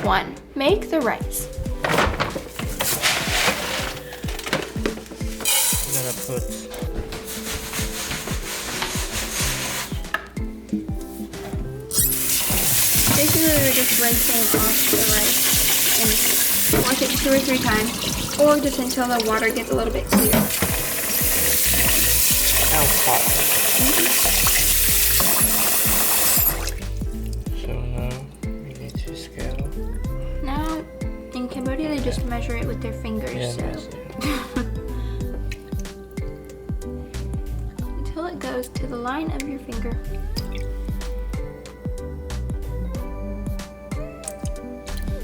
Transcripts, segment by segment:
1, make the rice. I'm gonna put Basically, we're just rinsing off the rice and wash it 2 or 3 times, or just until the water gets a little bit clear. how hot. So now we need to scale. Now, in Cambodia, they just measure it with their fingers. Yeah, So. Until it goes to the line of your finger.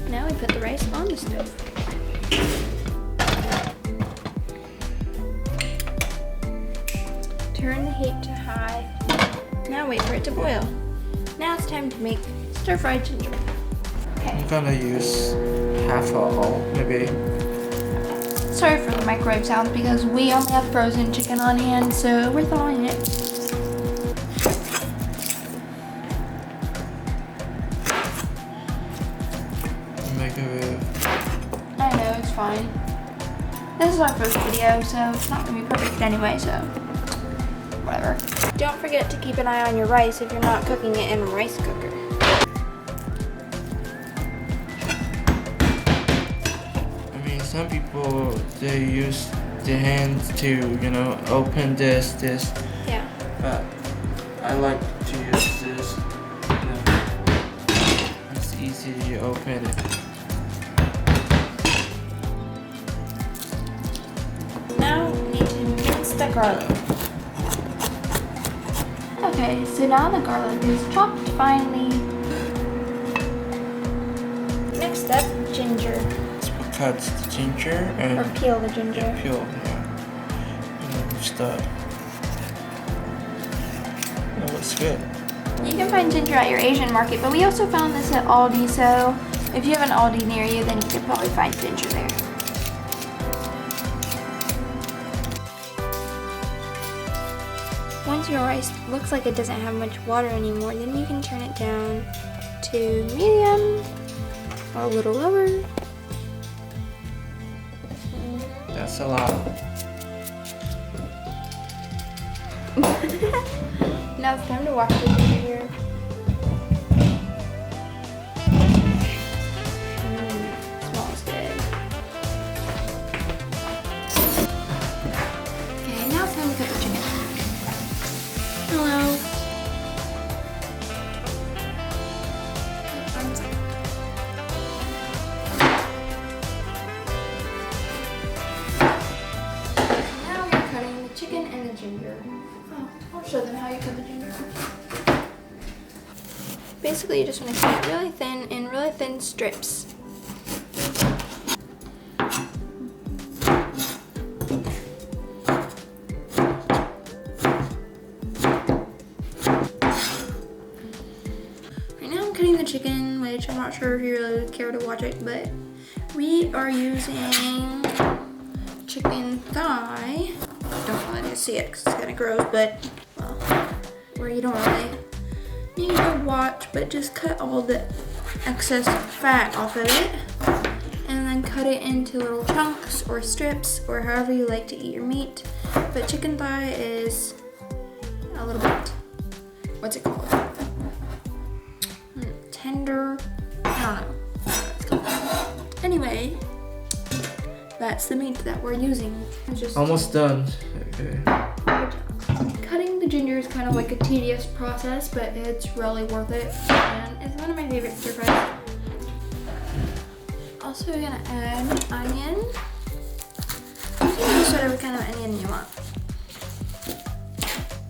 Now we put the rice on the stove. Turn the heat to high. Now wait for it to boil. Now it's time to make stir-fried ginger. Okay. I'm gonna use half a whole, maybe. Sorry for the microwave sounds because we only have frozen chicken on hand, so we're thawing it. I know, it's fine. This is our first video, so it's not gonna be perfect anyway, so whatever. Don't forget to keep an eye on your rice if you're not cooking it in a rice cooker. I mean, some people, they use their hands to, open this. Yeah. But I like to use this. It's easy to open it. Now we need to mince the garlic. Okay, so now the garlic is chopped finely. Next up, ginger. Cut the ginger and Or peel the ginger. peel, yeah. And then stuff. That looks good. You can find ginger at your Asian market, but we also found this at Aldi, so if you have an Aldi near you, then you could probably find ginger there. Once your rice looks like it doesn't have much water anymore, then you can turn it down to medium or a little lower. That's a lot. Now it's time to wash the ginger. Smells good. Okay, now it's time to cook the chicken. Hello. Now we're cutting the chicken and the ginger. Oh, I'll show them how you cut the ginger. Basically, you just want to cut it really thin in really thin strips. Right now I'm cutting the chicken, which I'm not sure if you really care to watch it, but we are using chicken thigh. Don't really need to see it because it's kind of gross, but well, where you don't really need to watch, but just cut all the excess fat off of it and then cut it into little chunks or strips or however you like to eat your meat. But chicken thigh is a little bit, what's it called? Tender, I don't know what it's called. Anyway, that's the meat that we're using. It's just Almost done. Okay. cutting the ginger is kind of like a tedious process, but it's really worth it, and it's one of my favorite stir fries. Also, we're gonna add onion. You can use whatever kind of onion you want.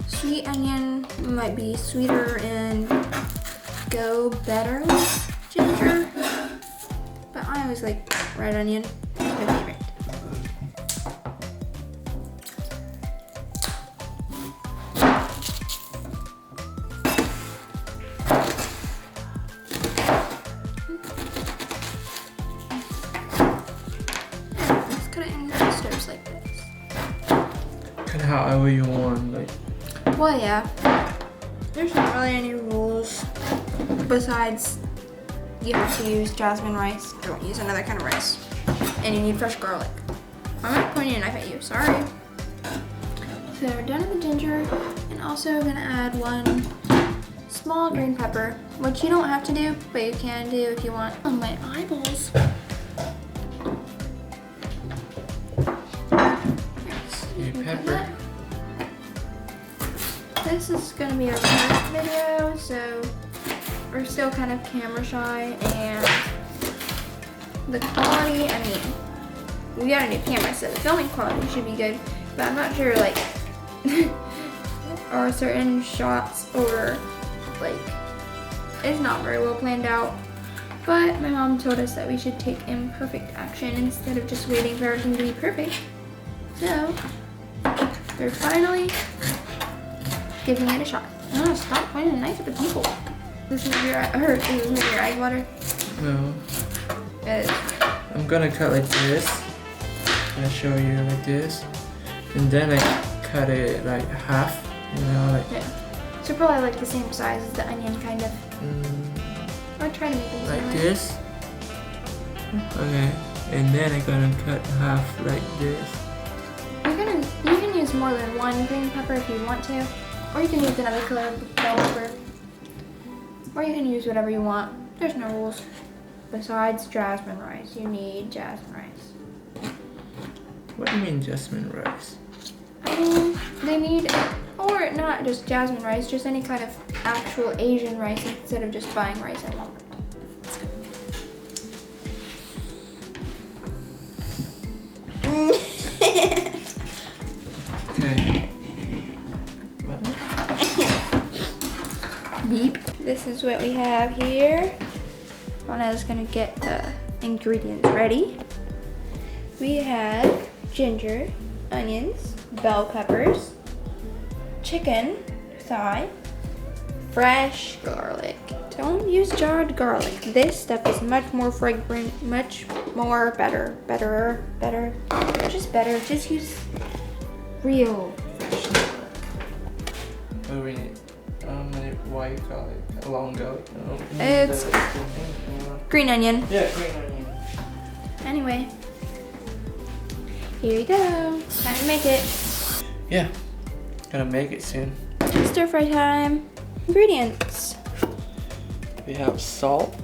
Sweet onion might be sweeter and go better with ginger, but I always like red onion. It's my favorite. Let's cut it into strips like this. Cut however you want, like. Well, yeah. There's not really any rules besides you have to use jasmine rice. Don't use another kind of rice. And you need fresh garlic. I'm not pointing a knife at you, sorry. So we're done with the ginger, and also gonna add 1 small green pepper, which you don't have to do, but you can do if you want. Oh, my eyeballs. Pepper. This is gonna be our first video, so we're still kind of camera shy, and the quality, I mean, we got a new camera, so the filming quality should be good, but I'm not sure, like, are certain shots or, like, it's not very well planned out. But my mom told us that we should take imperfect action instead of just waiting for everything to be perfect. So, we're finally giving it a shot. Oh, stop pointing a knife at the people. This is your, this is making your eyes water. No. I'm gonna cut like this. I'll show you like this. And then I cut it like half, you know, like. Yeah. So probably like the same size as the onion, kind of. I'll try to make it like this. Okay. And then I'm gonna cut half like this. You can use more than 1 green pepper if you want to. Or you can use another color of bell pepper. Or you can use whatever you want. There's no rules. Besides jasmine rice, you need jasmine rice. What do you mean jasmine rice? I mean, they need, or not just jasmine rice, just any kind of actual Asian rice instead of just buying rice at Walmart. Okay. Beep. This is what we have here. Mona's gonna get the ingredients ready. We have ginger, onions, bell peppers, chicken thigh, fresh garlic. Don't use jarred garlic. This stuff is much more fragrant, much more better. Just better. Just use real fresh garlic. What do we need? White garlic, long garlic. It's green onion. Yeah, green onion. Anyway, here you go. Time to make it. Yeah, gonna make it soon. Stir fry time. Ingredients. We have salt,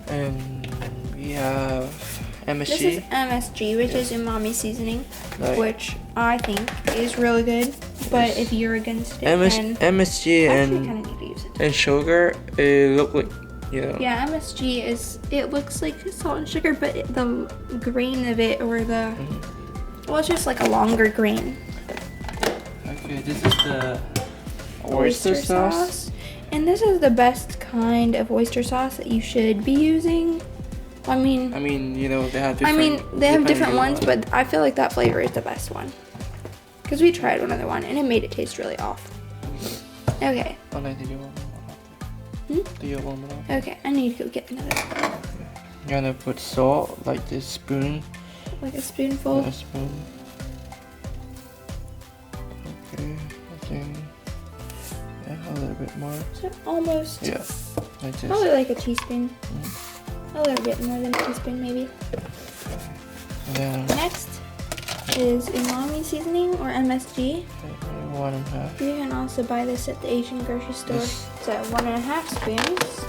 and we have MSG. This is MSG, which is umami seasoning, Like- which I think is really good. But if you're against it, then MSG actually and kind of need to use it. and sugar, it look like, you know. Yeah, MSG is, it looks like salt and sugar, but the grain of it, or the, well, it's just like a longer grain. Okay, this is the oyster sauce. And this is the best kind of oyster sauce that you should be using. I mean, you know, they have different. They have depending different on ones, what- but I feel like that flavor is the best one. Because we tried another one, and it made it taste really off. Okay. Oh, no, do you want more? Do you want more? Okay, I need to go get another one. You're gonna put salt, like this spoon. Like a spoonful. A spoon. Okay, I think. Yeah, a little bit more. So almost. Yeah, like this. Probably like a teaspoon. A little bit more than a teaspoon, maybe. And then Next is umami seasoning, or MSG. 1.5. You can also buy this at the Asian grocery store. Yes. So 1.5 spoons.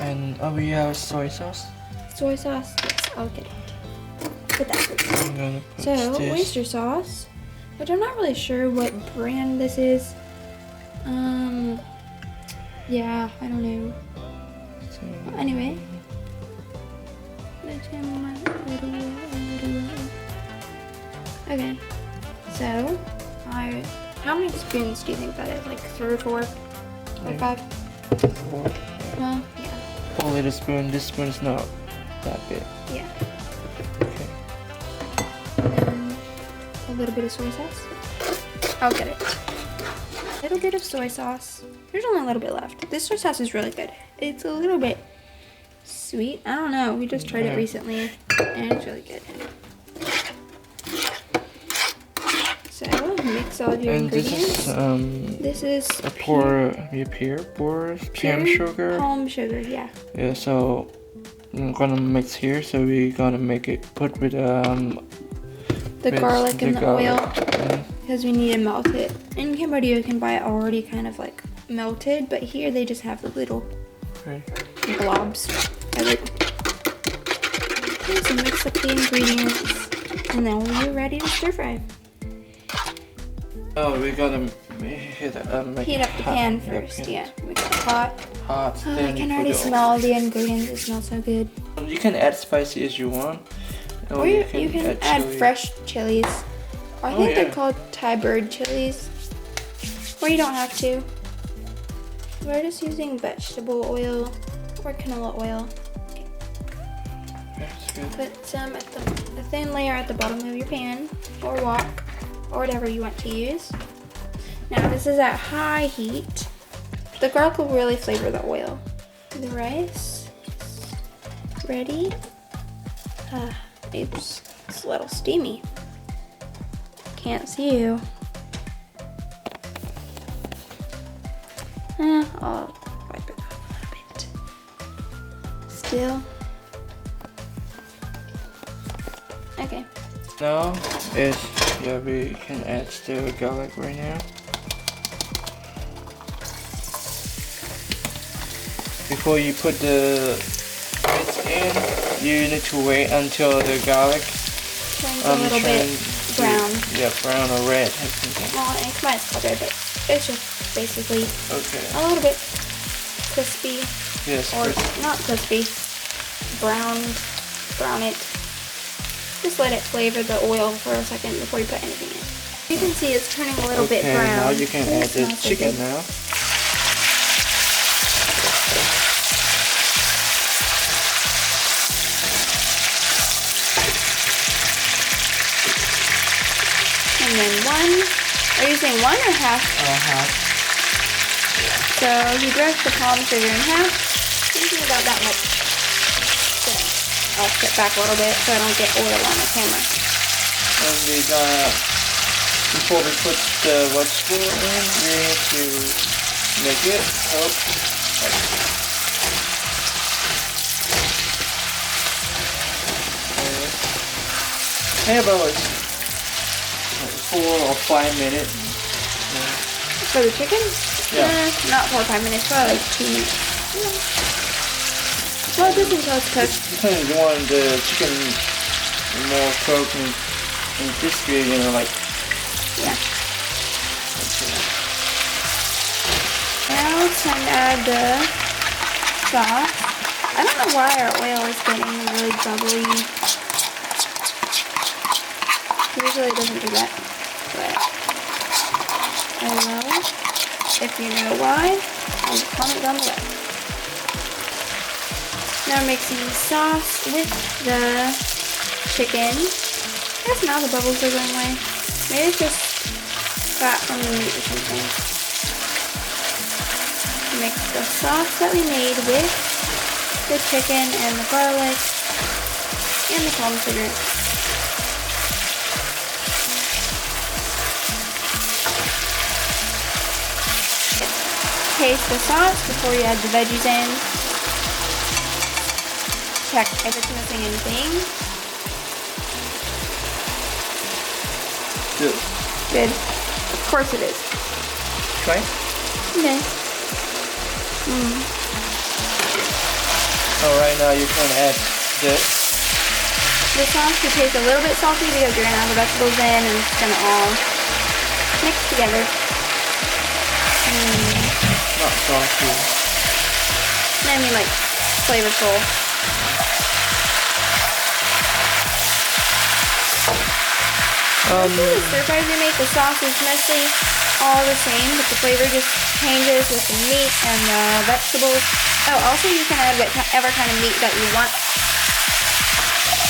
And we have soy sauce. Soy sauce. Yes, I'll get it. Get that, please. I'm gonna put So this. oyster sauce, which I'm not really sure what brand this is. Yeah, I don't know. Anyway. Okay. So, how many spoons do you think that is? Like 3 or 4 or 5? 4. Well, yeah. 4 little spoon. This spoon's not that big. Yeah. Okay. And a little bit of soy sauce. I'll get it. A little bit of soy sauce. There's only a little bit left. This soy sauce is really good. It's a little bit sweet. I don't know. We just tried it recently, and it's really good. So mix all of your And ingredients. this is a pure palm sugar. Palm sugar, yeah. Yeah, so I'm gonna mix here. So we're gonna make it put with the garlic and the oil because we need to melt it. In Cambodia, you can buy it already kind of like melted, but here they just have the little globs of it. Okay, so mix up the ingredients, and then we're ready to stir fry. Oh, we gotta heat up the pan first. Yeah, make it hot. Hot. Oh, I can already smell the ingredients. It smells so good. You can add spicy as you want. Or you can add fresh chilies. I think they're called Thai bird chilies. Or you don't have to. We're just using vegetable oil or canola oil. Okay. Put some at a thin layer at the bottom of your pan or wok or whatever you want to use. Now this is at high heat. The garlic will really flavor the oil. The rice is ready. Oops, it's a little steamy. Can't see you. I'll wipe it off a little bit. Still. Okay. Now we can add the garlic right now. Before you put the bits in, you need to wait until the garlic turns a little bit brown. Yeah, brown or red. Well, it might color, but it's just basically a little bit crispy. Yes, or not crispy. Brown it. Just let it flavor the oil for a second before you put anything in. You can see it's turning a little bit brown. Now you can add the chicken now. And then are you saying one or half? Half. So you brush the palm sugar in half. Thinking about that much. So I'll sit back a little bit so I don't get oil on the camera. And we got, before we put the vegetable in, we need to make it up. Hey, about 4 or 5 minutes. For the chicken? Yeah. Not 4 or 5 minutes, probably like 2 minutes. Well, just until it's cooked. You want the chicken more cooked and crispy, like. Yeah. Now it's time to add the sauce. I don't know why our oil is getting really bubbly. Usually it doesn't do that, but I will. If you know why, comment down below. Now mixing the sauce with the chicken. I guess now the bubbles are going away. Maybe it's just fat from the meat or something. Mix the sauce that we made with the chicken and the garlic and the palm sugar. Taste the sauce before you add the veggies in. Check if it's missing anything. Good. Good. Of course it is. Try? Okay. Alright, now you can add this. The sauce should taste a little bit salty because you're going to have the vegetables in and it's going to all mix together. Not salty. I mean like flavorful. The stir fries we make, the sauce is mostly all the same, but the flavor just changes with the meat and the vegetables. Oh, also you can add whatever kind of meat that you want.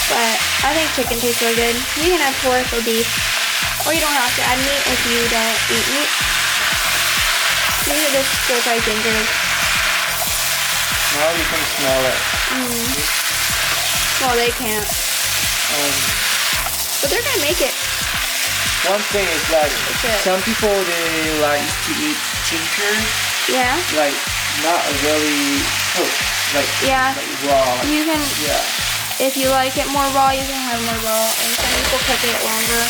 But I think chicken tastes really good. You can add pork or beef, or you don't have to add meat if you don't eat meat. These are just stir fry ginger. Now you can smell it. Well, they can't. But they're gonna make it. one thing is like it. some people they like to eat ginger Yeah. like not really cooked, like Yeah. like raw. Like, You can, yeah. if you like it more raw, you can have more raw. And some people cook it longer.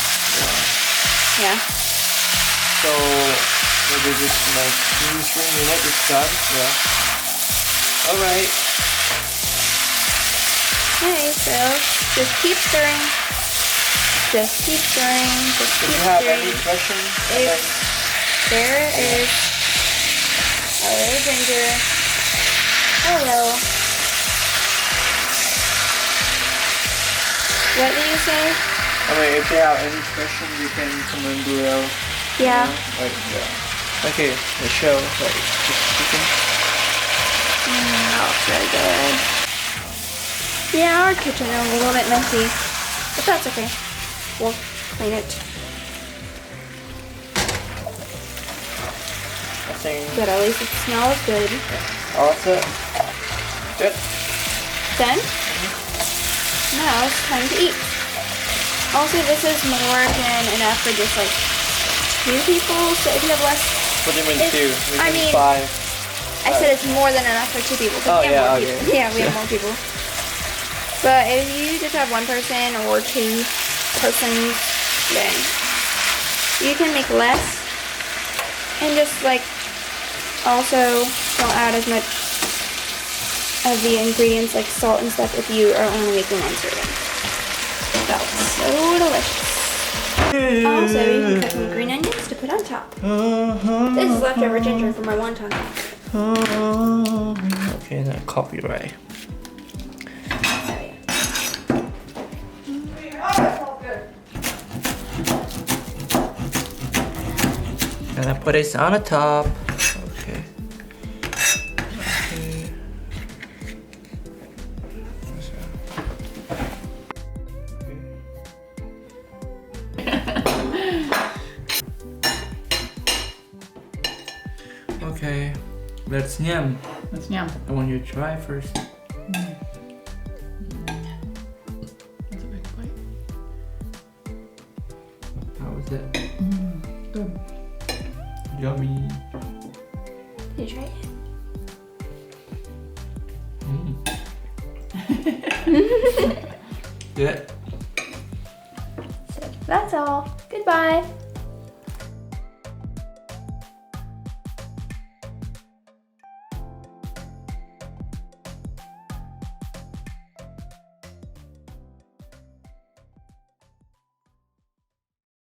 Yeah. So maybe just like 2-3 minutes is done. Yeah. All right. Okay, so just keep stirring. Just keep stirring. Just If keep you have stirring. any questions, There is a little ginger. Hello. What did you say? I mean, if you have any questions, you can comment below. Yeah. Like yeah. Okay, the show like just chicken. Not very good. Yeah, our kitchen is a little bit messy, but that's okay. We'll clean it. I think But at least it smells good. all set. Good. Then, now it's time to eat. Also, this is more than enough for just like 2 people. So if you have less, What do you mean It's- 2? We I can mean- 5. I said it's more than enough for 2 people. 'Cause Oh, we have yeah, more okay. people. Yeah, we have more people. But if you just have 1 person or 2 persons, then you can make less and just like also don't add as much of the ingredients like salt and stuff if you are only making 1 serving. That was so delicious. Also, you can cut some green onions to put on top. This is leftover ginger from my wonton. Okay, now copyright. And I put it on the top. Okay. Okay, let's yum. Let's yum. I want you to try first. That's a big bite. How is it? Good. Yummy. Did you try it? Good. So that's all. Goodbye.